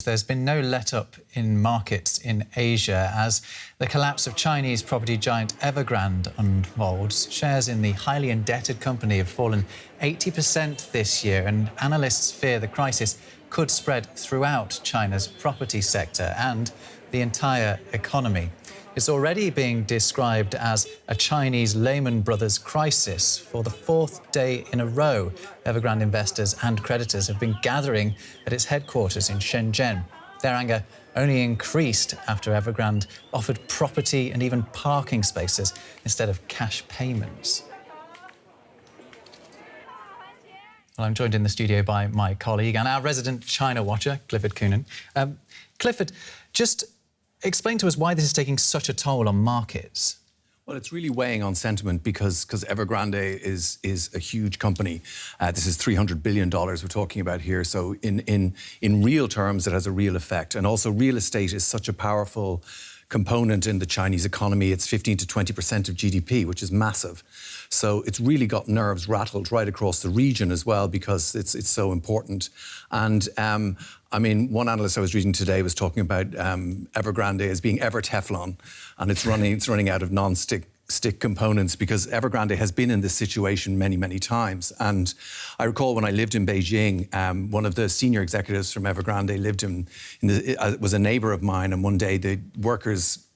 there's been no let-up in markets in Asia as the collapse of Chinese property giant Evergrande unfolds. Shares in the highly indebted company have fallen 80% this year, and analysts fear the crisis could spread throughout China's property sector and the entire economy. It's already being described as a Chinese Lehman Brothers crisis. For the fourth day in a row, Evergrande investors and creditors have been gathering at its headquarters in Shenzhen. Their anger only increased after Evergrande offered property and even parking spaces instead of cash payments. Well, I'm joined in the studio by my colleague and our resident China watcher, Clifford Coonan. Clifford, just explain to us why this is taking such a toll on markets. Well, it's really weighing on sentiment because Evergrande is a huge company. This is $300 billion we're talking about here. So in real terms, it has a real effect. And also real estate is such a powerful component in the Chinese economy. It's 15 to 20% of GDP, which is massive. So it's really got nerves rattled right across the region as well because it's so important. And I mean, one analyst I was reading today was talking about Evergrande as being ever Teflon, and it's running out of non-stick components because Evergrande has been in this situation many, many times. And I recall when I lived in Beijing, one of the senior executives from Evergrande was a neighbour of mine, and one day the workers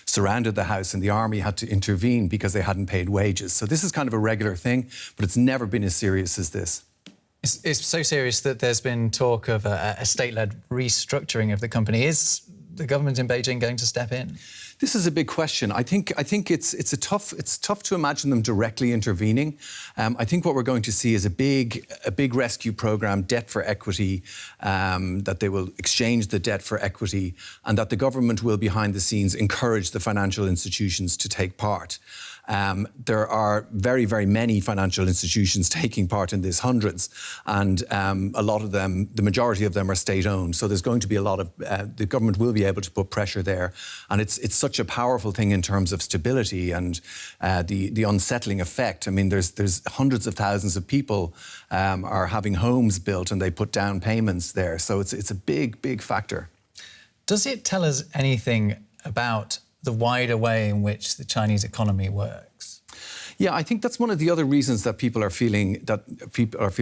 surrounded the house and the army had to intervene because they hadn't paid wages. So this is kind of a regular thing, but it's never been as serious as this. It's so serious that there's been talk of a state-led restructuring of the company. Is the government in Beijing going to step in? This is a big question. I think it's tough to imagine them directly intervening. I think what we're going to see is a big rescue program, debt for equity, that they will exchange the debt for equity, and that the government will behind the scenes encourage the financial institutions to take part. There are very, very many financial institutions taking part in this, hundreds, and a lot of them, the majority of them are state-owned. So there's going to be a lot of, the government will be able to put pressure there. And it's such a powerful thing in terms of stability and the unsettling effect. I mean, there's hundreds of thousands of people are having homes built and they put down payments there. So it's a big, big factor. Does it tell us anything about the wider way in which the Chinese economy works? Yeah, I think that's one of the other reasons that people are feeling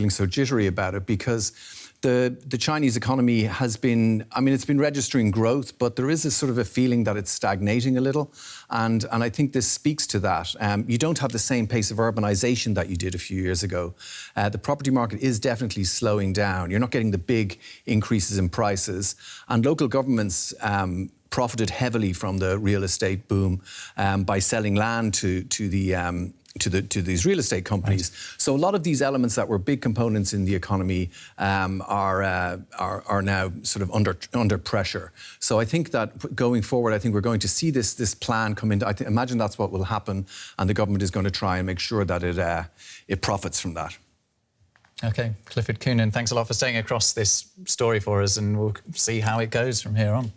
so jittery about it, because the Chinese economy has been, I mean, it's been registering growth, but there is a sort of a feeling that it's stagnating a little. And I think this speaks to that. You don't have the same pace of urbanization that you did a few years ago. The property market is definitely slowing down. You're not getting the big increases in prices. And local governments profited heavily from the real estate boom by selling land to these real estate companies. Right. So a lot of these elements that were big components in the economy are now sort of under pressure. So I think that going forward, I think we're going to see this plan come in. I imagine that's what will happen, and the government is going to try and make sure that it profits from that. OK, Clifford Coonan, thanks a lot for staying across this story for us, and we'll see how it goes from here on.